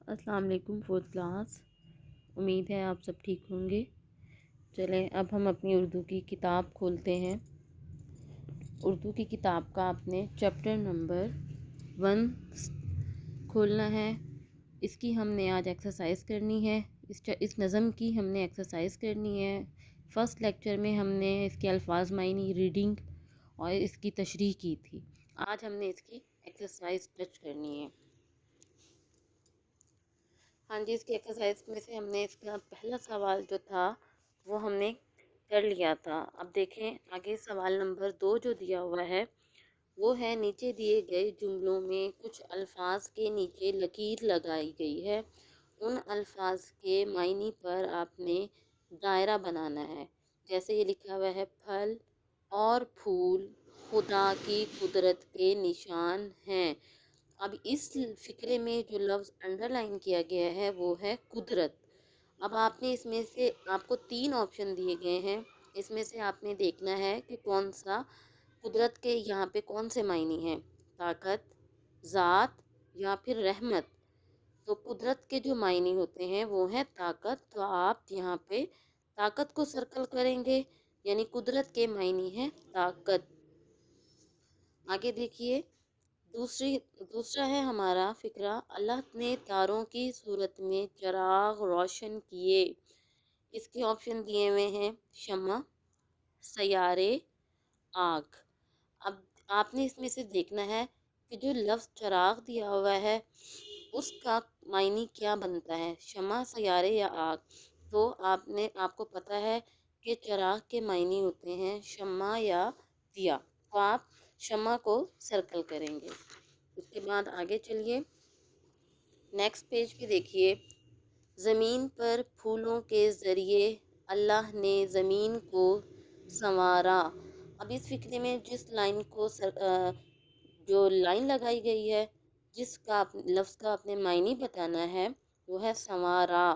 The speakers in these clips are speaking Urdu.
السلام علیکم فورتھ کلاس۔ امید ہے آپ سب ٹھیک ہوں گے۔ چلیں اب ہم اپنی اردو کی کتاب کھولتے ہیں۔ اردو کی کتاب کا آپ نے چیپٹر نمبر 1 کھولنا ہے۔ اس کی ہم نے آج ایکسرسائز کرنی ہے۔ اس نظم کی ہم نے ایکسرسائز کرنی ہے۔ فرسٹ لیکچر میں ہم نے اس کے الفاظ معنی ریڈنگ اور اس کی تشریح کی تھی۔ آج ہم نے اس کی ایکسرسائز ٹچ کرنی ہے۔ ہاں جی، اس کی ایکسرسائز میں سے ہم نے اس کا پہلا سوال جو تھا وہ ہم نے کر لیا تھا۔ اب دیکھیں آگے سوال نمبر 2 جو دیا ہوا ہے وہ ہے نیچے دیے گئے جملوں میں کچھ الفاظ کے نیچے لکیر لگائی گئی ہے، ان الفاظ کے معنی پر آپ نے دائرہ بنانا ہے۔ جیسے یہ لکھا ہوا ہے پھل اور پھول خدا کی قدرت کے نشان ہیں۔ اب اس فقرے میں جو لفظ انڈر لائن کیا گیا ہے وہ ہے قدرت۔ اب آپ نے اس میں سے آپ کو 3 آپشن دیے گئے ہیں، اس میں سے آپ نے دیکھنا ہے کہ کون سا قدرت کے یہاں پہ کون سے معنی ہیں، طاقت، ذات یا پھر رحمت۔ تو قدرت کے جو معنی ہوتے ہیں وہ ہے طاقت، تو آپ یہاں پہ طاقت کو سرکل کریں گے، یعنی قدرت کے معنی ہے طاقت۔ آگے دیکھیے دوسرا ہے ہمارا فقرہ، اللہ نے تاروں کی صورت میں چراغ روشن کیے۔ اس کے آپشن دیے ہوئے ہیں شمع، سیارے، آگ۔ اب آپ نے اس میں سے دیکھنا ہے کہ جو لفظ چراغ دیا ہوا ہے اس کا معنی کیا بنتا ہے، شمع، سیارے یا آگ۔ تو آپ کو پتہ ہے کہ چراغ کے معنی ہوتے ہیں شمع یا دیا، تو آپ شمع کو سرکل کریں گے۔ اس کے بعد آگے چلیے، نیکسٹ پیج پہ دیکھیے، زمین پر پھولوں کے ذریعے اللہ نے زمین کو سنوارا۔ اب اس فقرے میں جس لائن کو جو لائن لگائی گئی ہے، جس کا لفظ کا اپنے معنی بتانا ہے وہ ہے سنوارا۔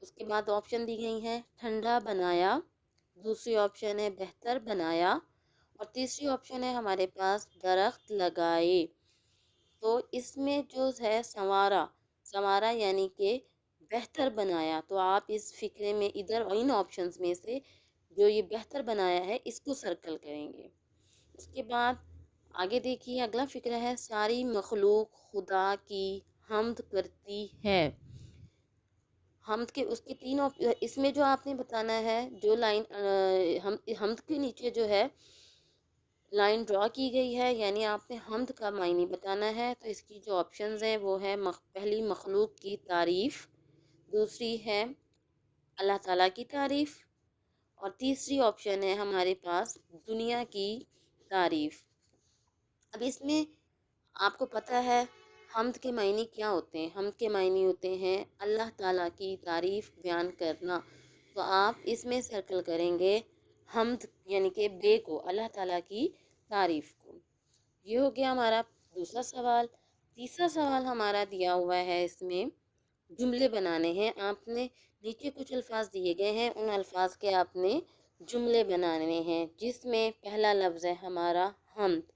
اس کے بعد آپشن دی گئی ہیں ٹھنڈا بنایا، دوسری آپشن ہے بہتر بنایا، اور تیسری آپشن ہے ہمارے پاس درخت لگائے۔ تو اس میں جو ہے سنوارا یعنی کہ بہتر بنایا، تو آپ اس فقرے میں ادھر ان آپشنز میں سے جو یہ بہتر بنایا ہے اس کو سرکل کریں گے۔ اس کے بعد آگے دیکھیے اگلا فقرہ ہے ساری مخلوق خدا کی حمد کرتی ہے۔ حمد کے اس کے اس میں جو آپ نے بتانا ہے جو لائن حمد کے نیچے جو ہے لائن ڈرا کی گئی ہے، یعنی آپ نے حمد کا معنی بتانا ہے۔ تو اس کی جو آپشنز ہیں وہ ہے پہلی مخلوق کی تعریف، دوسری ہے اللہ تعالیٰ کی تعریف، اور تیسری آپشن ہے ہمارے پاس دنیا کی تعریف۔ اب اس میں آپ کو پتہ ہے حمد کے معنی کیا ہوتے ہیں؟ حمد کے معنی ہوتے ہیں اللہ تعالیٰ کی تعریف بیان کرنا، تو آپ اس میں سرکل کریں گے حمد یعنی کہ بے کو، اللہ تعالیٰ کی تعریف کو۔ یہ ہو گیا ہمارا دوسرا سوال۔ تیسرا سوال ہمارا دیا ہوا ہے، اس میں جملے بنانے ہیں۔ آپ نے نیچے کچھ الفاظ دیے گئے ہیں، ان الفاظ کے آپ نے جملے بنانے ہیں، جس میں پہلا لفظ ہے ہمارا حمد۔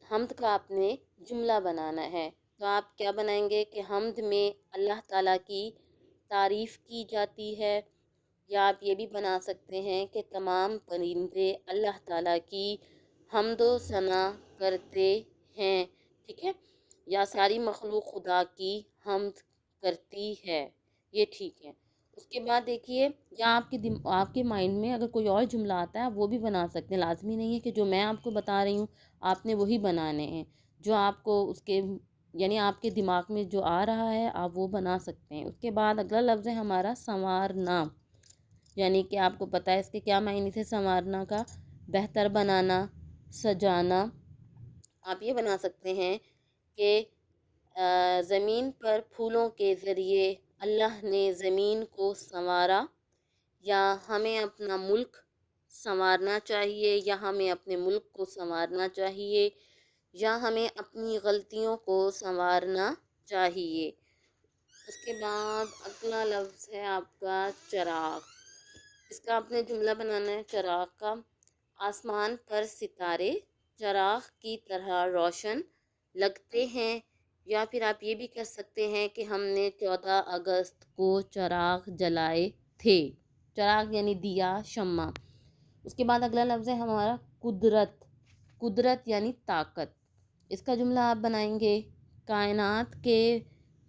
حمد کا آپ نے جملہ بنانا ہے، تو آپ کیا بنائیں گے کہ حمد میں اللہ تعالیٰ کی تعریف کی جاتی ہے، یا آپ یہ بھی بنا سکتے ہیں کہ تمام پرندے اللہ تعالیٰ کی حمد و ثنا کرتے ہیں، ٹھیک ہے، یا ساری مخلوق خدا کی حمد کرتی ہے، یہ ٹھیک ہے۔ اس کے بعد دیکھیے، یا آپ کے مائنڈ میں اگر کوئی اور جملہ آتا ہے وہ بھی بنا سکتے ہیں، لازمی نہیں ہے کہ جو میں آپ کو بتا رہی ہوں آپ نے وہی بنانے ہیں، جو آپ کو اس کے یعنی آپ کے دماغ میں جو آ رہا ہے آپ وہ بنا سکتے ہیں۔ اس کے بعد اگلا لفظ ہے ہمارا سنوارنا، یعنی کہ آپ کو پتہ ہے اس کے کیا معنی تھے سنوارنا کا، بہتر بنانا، سجانا۔ آپ یہ بنا سکتے ہیں کہ زمین پر پھولوں کے ذریعے اللہ نے زمین کو سنوارا، یا ہمیں اپنا ملک سنوارنا چاہیے، یا ہمیں اپنے ملک کو سنوارنا چاہیے، یا ہمیں اپنی غلطیوں کو سنوارنا چاہیے۔ اس کے بعد اگلا لفظ ہے آپ کا چراغ۔ اس کا آپ نے جملہ بنانا ہے چراغ کا، آسمان پر ستارے چراغ کی طرح روشن لگتے ہیں، یا پھر آپ یہ بھی کر سکتے ہیں کہ ہم نے 14 اگست کو چراغ جلائے تھے، چراغ یعنی دیا، شمع۔ اس کے بعد اگلا لفظ ہے ہمارا قدرت، قدرت یعنی طاقت۔ اس کا جملہ آپ بنائیں گے، کائنات کے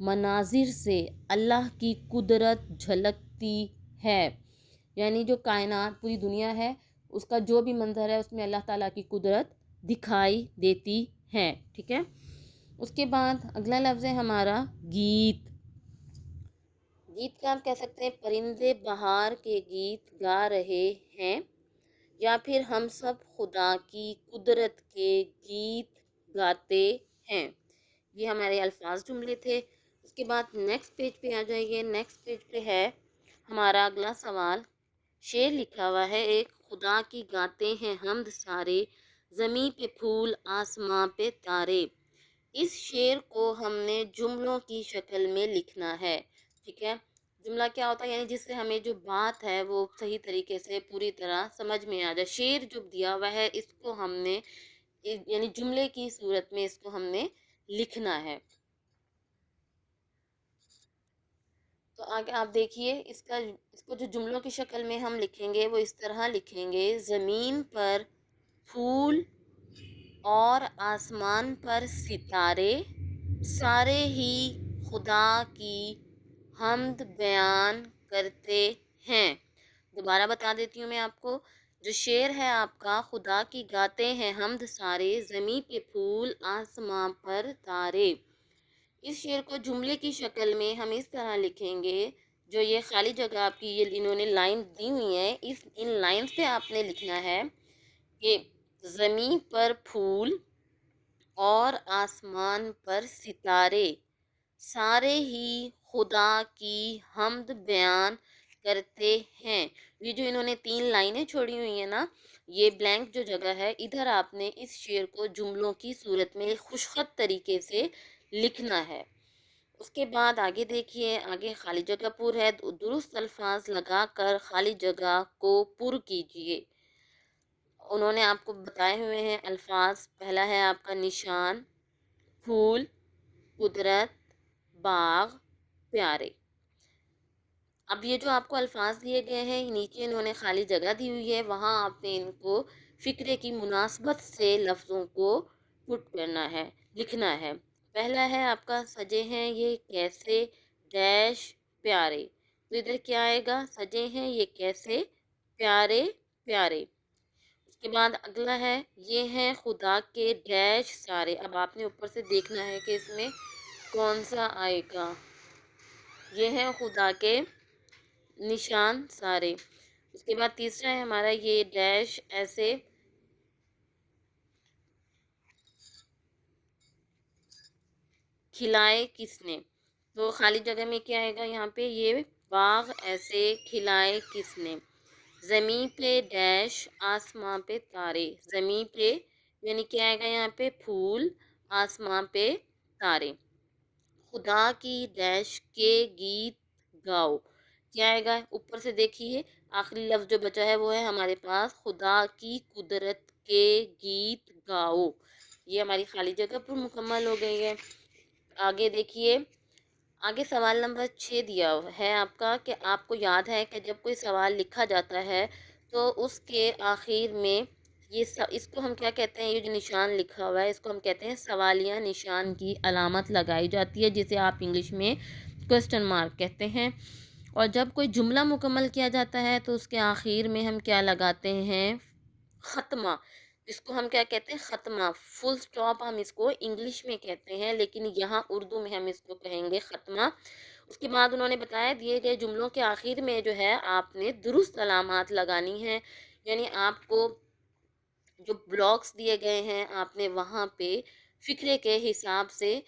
مناظر سے اللہ کی قدرت جھلکتی ہے، یعنی جو کائنات پوری دنیا ہے اس کا جو بھی منظر ہے اس میں اللہ تعالیٰ کی قدرت دکھائی دیتی ہے، ٹھیک ہے۔ اس کے بعد اگلا لفظ ہے ہمارا گیت۔ گیت کا ہم کہہ سکتے ہیں پرندے بہار کے گیت گا رہے ہیں، یا پھر ہم سب خدا کی قدرت کے گیت گاتے ہیں۔ یہ ہمارے الفاظ جملے تھے۔ اس کے بعد نیکسٹ پیج پہ آ جائیے۔ نیکسٹ پیج پہ ہے ہمارا اگلا سوال، شعر لکھا ہوا ہے ایک، خدا کی گاتے ہیں حمد سارے، زمیں پہ پھول آسماں پہ تارے۔ اس شعر کو ہم نے جملوں کی شکل میں لکھنا ہے، ٹھیک ہے۔ جملہ کیا ہوتا ہے؟ یعنی جس سے ہمیں جو بات ہے وہ صحیح طریقے سے پوری طرح سمجھ میں آ جائے۔ شعر جو دیا ہوا ہے اس کو ہم نے یعنی جملے کی صورت میں اس کو ہم نے لکھنا ہے۔ تو آگے آپ دیکھیے اس کو جو جملوں کی شکل میں ہم لکھیں گے وہ اس طرح لکھیں گے، زمین پر پھول اور آسمان پر ستارے، سارے ہی خدا کی حمد بیان کرتے ہیں۔ دوبارہ بتا دیتی ہوں میں آپ کو، جو شعر ہے آپ کا، خدا کی گاتے ہیں حمد سارے، زمیں پہ پھول آسماں پر تارے۔ اس شعر کو جملے کی شکل میں ہم اس طرح لکھیں گے، جو یہ خالی جگہ آپ کی یہ انہوں نے لائن دی ہوئی ہیں، ان لائنز پہ آپ نے لکھنا ہے کہ زمین پر پھول اور آسمان پر ستارے، سارے ہی خدا کی حمد بیان کرتے ہیں۔ یہ جو انہوں نے 3 لائنیں چھوڑی ہوئی ہیں نا، یہ بلینک جو جگہ ہے، ادھر آپ نے اس شعر کو جملوں کی صورت میں خوشخط طریقے سے لکھنا ہے۔ اس کے بعد آگے دیکھیے، آگے خالی جگہ پر ہے، درست الفاظ لگا کر خالی جگہ کو پر کیجیے۔ انہوں نے آپ کو بتائے ہوئے ہیں الفاظ، پہلا ہے آپ کا نشان، پھول، قدرت، باغ، پیارے۔ اب یہ جو آپ کو الفاظ دیے گئے ہیں، نیچے انہوں نے خالی جگہ دی ہوئی ہے، وہاں آپ نے ان کو فقرے کی مناسبت سے لفظوں کو پٹ کرنا ہے، لکھنا ہے۔ پہلا ہے آپ کا، سجے ہیں یہ کیسے ڈیش پیارے۔ تو ادھر کیا آئے گا؟ سجے ہیں یہ کیسے پیارے پیارے۔ اس کے بعد اگلا ہے، یہ ہیں خدا کے ڈیش سارے۔ اب آپ نے اوپر سے دیکھنا ہے کہ اس میں کون سا آئے گا۔ یہ ہیں خدا کے نشان سارے۔ اس کے بعد تیسرا ہے ہمارا، یہ ڈیش ایسے کھلائے کس نے۔ تو خالی جگہ میں کیا آئے گا یہاں پہ؟ یہ باغ ایسے کھلائے کس نے۔ زمین پہ ڈیش آسماں پہ تارے، زمین پہ یعنی کیا آئے گا یہاں پہ؟ پھول، آسماں پہ تارے۔ خدا کی ڈیش کے گیت گاؤ، کیا آئے گا؟ اوپر سے دیکھیے آخری لفظ جو بچا ہے وہ ہے ہمارے پاس، خدا کی قدرت کے گیت گاؤ۔ یہ ہماری خالی جگہ پر مکمل ہو گئی ہے۔ آگے دیکھیے، آگے سوال نمبر 6 دیا ہے آپ کا، کہ آپ کو یاد ہے کہ جب کوئی سوال لکھا جاتا ہے تو اس کے آخر میں اس کو ہم کیا کہتے ہیں؟ یہ جو نشان لکھا ہوا ہے اس کو ہم کہتے ہیں سوالیہ نشان کی علامت لگائی جاتی ہے، جسے آپ انگلش میں کوسچن مارک کہتے ہیں۔ اور جب کوئی جملہ مکمل کیا جاتا ہے تو اس کے آخر میں ہم کیا لگاتے ہیں؟ ختمہ۔ اس کو ہم کیا کہتے ہیں؟ ختمہ، فل سٹاپ ہم اس کو انگلش میں کہتے ہیں، لیکن یہاں اردو میں ہم اس کو کہیں گے ختمہ۔ اس کے بعد انہوں نے بتایا دیے گئے جملوں کے آخر میں جو ہے آپ نے درست علامات لگانی ہیں، یعنی آپ کو جو بلاکس دیے گئے ہیں آپ نے وہاں پہ فقرے کے حساب سے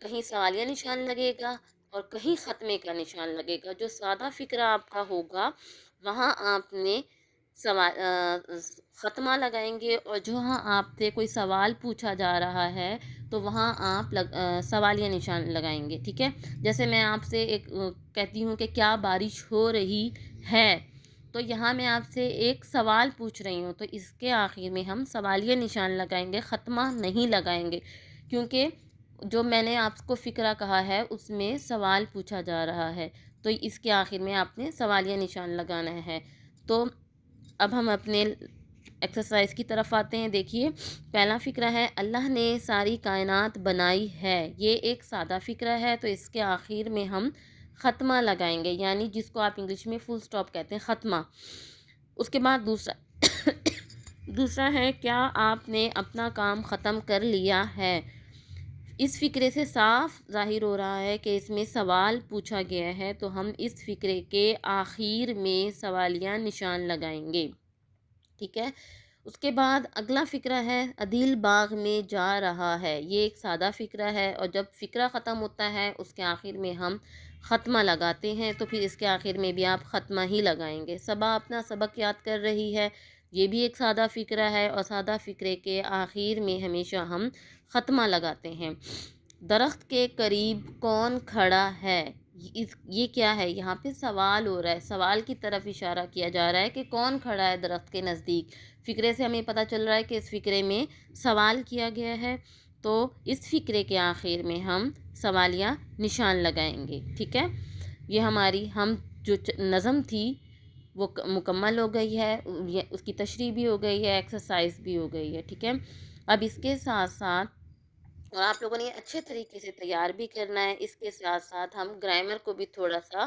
کہیں سوالیہ نشان لگے گا اور کہیں ختمے کا نشان لگے گا۔ جو سادہ فقرہ آپ کا ہوگا وہاں آپ نے ختمہ لگائیں گے، اور جہاں آپ سے کوئی سوال پوچھا جا رہا ہے تو وہاں آپ سوالیہ نشان لگائیں گے، ٹھیک ہے۔ جیسے میں آپ سے ایک کہتی ہوں کہ کیا بارش ہو رہی ہے، تو یہاں میں آپ سے ایک سوال پوچھ رہی ہوں، تو اس کے آخر میں ہم سوالیہ نشان لگائیں گے، ختمہ نہیں لگائیں گے، کیونکہ جو میں نے آپ کو فقرہ کہا ہے اس میں سوال پوچھا جا رہا ہے، تو اس کے آخر میں آپ نے سوالیہ نشان لگانا ہے۔ تو اب ہم اپنے ایکسرسائز کی طرف آتے ہیں۔ دیکھیے پہلا فقرہ ہے اللہ نے ساری کائنات بنائی ہے، یہ ایک سادہ فقرہ ہے، تو اس کے آخر میں ہم ختمہ لگائیں گے، یعنی جس کو آپ انگلش میں فل سٹاپ کہتے ہیں، ختمہ۔ اس کے بعد دوسرا ہے کیا آپ نے اپنا کام ختم کر لیا ہے۔ اس فقرے سے صاف ظاہر ہو رہا ہے کہ اس میں سوال پوچھا گیا ہے، تو ہم اس فقرے کے آخر میں سوالیہ نشان لگائیں گے، ٹھیک ہے۔ اس کے بعد اگلا فقرہ ہے عدیل باغ میں جا رہا ہے، یہ ایک سادہ فقرہ ہے، اور جب فقرہ ختم ہوتا ہے اس کے آخر میں ہم ختمہ لگاتے ہیں، تو پھر اس کے آخر میں بھی آپ ختمہ ہی لگائیں گے۔ صبا اپنا سبق یاد کر رہی ہے، یہ بھی ایک سادہ فقرہ ہے، اور سادہ فقرے کے آخر میں ہمیشہ ہم ختمہ لگاتے ہیں۔ درخت کے قریب کون کھڑا ہے، یہ کیا ہے، یہاں پہ سوال ہو رہا ہے، سوال کی طرف اشارہ کیا جا رہا ہے کہ کون کھڑا ہے درخت کے نزدیک۔ فقرے سے ہمیں پتہ چل رہا ہے کہ اس فقرے میں سوال کیا گیا ہے، تو اس فقرے کے آخر میں ہم سوالیہ نشان لگائیں گے، ٹھیک ہے۔ یہ ہماری جو نظم تھی وہ مکمل ہو گئی ہے، اس کی تشریح بھی ہو گئی ہے، ایکسرسائز بھی ہو گئی ہے، ٹھیک ہے۔ اب اس کے ساتھ ساتھ، اور آپ لوگوں نے یہ اچھے طریقے سے تیار بھی کرنا ہے، اس کے ساتھ ساتھ ہم گرامر کو بھی تھوڑا سا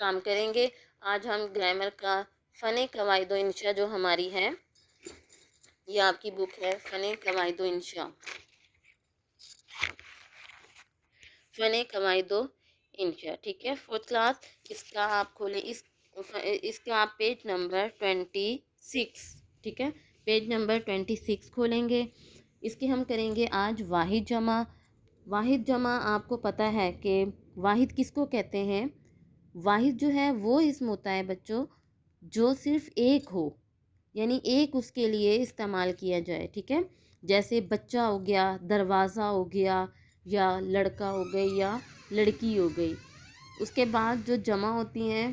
کام کریں گے۔ آج ہم گرامر کا فن قواعد و انشاء جو ہماری ہے، یہ آپ کی بک ہے فن قواعد و انشاء، فن قواعد و انشاء، ٹھیک ہے، 4th کلاس۔ اس کا آپ کھولیں، اس کا آپ پیج نمبر 26، ٹھیک ہے، پیج نمبر 26 کھولیں گے۔ اس کی ہم کریں گے آج واحد جمع۔ واحد جمع آپ کو پتہ ہے کہ واحد کس کو کہتے ہیں؟ واحد جو ہے وہ اسم ہوتا ہے بچوں جو صرف ایک ہو، یعنی ایک اس کے لیے استعمال کیا جائے، ٹھیک ہے۔ جیسے بچہ ہو گیا، دروازہ ہو گیا، یا لڑکا ہو گئی، یا لڑکی ہو گئی۔ اس کے بعد جو جمع ہوتی ہیں،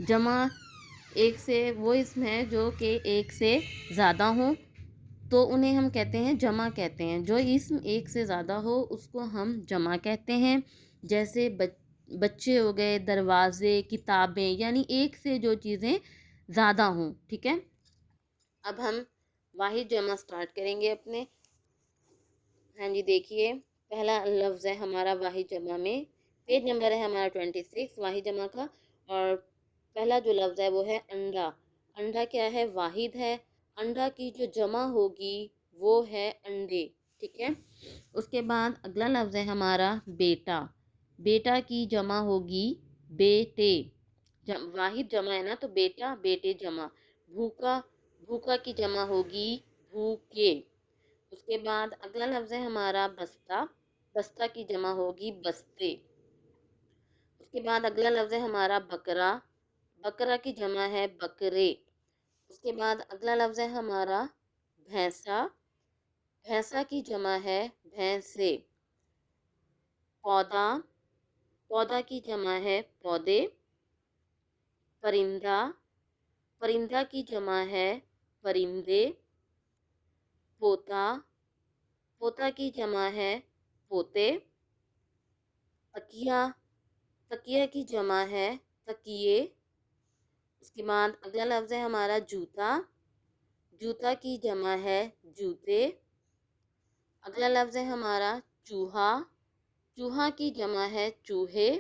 جمع ایک سے وہ اسم ہے جو کہ ایک سے زیادہ ہوں، تو انہیں ہم کہتے ہیں جمع کہتے ہیں۔ جو اسم ایک سے زیادہ ہو اس کو ہم جمع کہتے ہیں، جیسے بچے ہو گئے، دروازے، کتابیں، یعنی ایک سے جو چیزیں زیادہ ہوں، ٹھیک ہے۔ اب ہم واحد جمع سٹارٹ کریں گے اپنے۔ ہاں جی، دیکھیے پہلا لفظ ہے ہمارا واحد جمع میں، پیج نمبر ہے ہمارا 26 واحد جمع کا، اور پہلا جو لفظ ہے وہ ہے انڈا۔ انڈا کیا ہے؟ واحد ہے۔ انڈا کی جو جمع ہوگی وہ ہے انڈے، ٹھیک ہے۔ اس کے بعد اگلا لفظ ہے ہمارا بیٹا۔ بیٹا کی جمع ہوگی بیٹے، واحد جمع ہے نا، تو بیٹا بیٹے جمع۔ بھوکا، بھوکا کی جمع ہوگی بھوکے۔ اس کے بعد اگلا لفظ ہے ہمارا بستہ۔ بستہ کی جمع ہوگی بستے۔ اس کے بعد اگلا لفظ ہے ہمارا بکرا۔ بکرا کی جمع ہے بکرے۔ اس کے بعد اگلا لفظ ہے ہمارا بھینسا۔ بھینسا کی جمع ہے بھینسے۔ پودا، پودا کی جمع ہے پودے۔ پرندہ، پرندہ کی جمع ہے پرندے۔ پوتا، پوتا کی جمع ہے پوتے۔ تکیہ، تکیہ کی جمع ہے تکیے۔ اس کے بعد اگلا لفظ ہے ہمارا جوتا۔ جوتا کی جمع ہے جوتے۔ اگلا لفظ ہے ہمارا چوہا۔ چوہا کی جمع ہے چوہے۔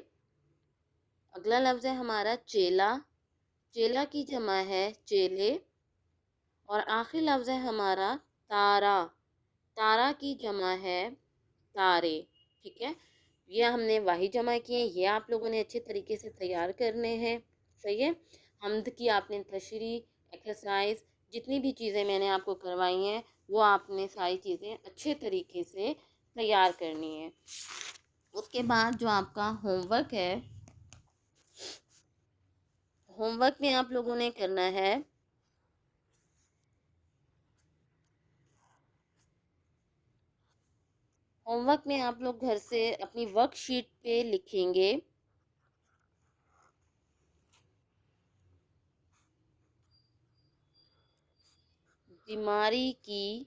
اگلا لفظ ہے ہمارا چیلا۔ چیلا کی جمع ہے چیلے۔ اور آخری لفظ ہے ہمارا تارا۔ تارا کی جمع ہے تارے، ٹھیک ہے۔ یہ ہم نے واحد جمع کیے، یہ آپ لوگوں نے اچھے طریقے سے تیار کرنے ہیں، صحیح ہے۔ حمد کی آپ نے تشریح، ایکسرسائز، جتنی بھی چیزیں میں نے آپ کو کروائی ہیں وہ آپ نے ساری چیزیں اچھے طریقے سے تیار کرنی ہے۔ اس کے بعد جو آپ کا ہوم ورک ہے، ہوم ورک میں آپ لوگوں نے کرنا ہے ہوم ورک میں آپ لوگ گھر سے اپنی ورک شیٹ پہ لکھیں گے بیماری کی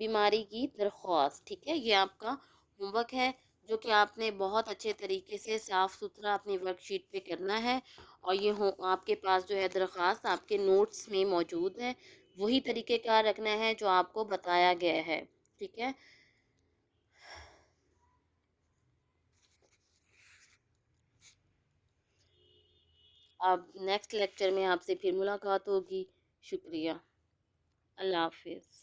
بیماری کی درخواست، ٹھیک ہے، یہ آپ کا ہوم ورک ہے جو کہ آپ نے بہت اچھے طریقے سے صاف ستھرا اپنی ورک شیٹ پہ کرنا ہے، اور یہ آپ کے پاس جو ہے درخواست آپ کے نوٹس میں موجود ہے، وہی طریقہ کار رکھنا ہے جو آپ کو بتایا گیا ہے، ٹھیک ہے۔ اب نیکسٹ لیکچر میں آپ سے پھر ملاقات ہوگی، شکریہ، اللہ حافظ۔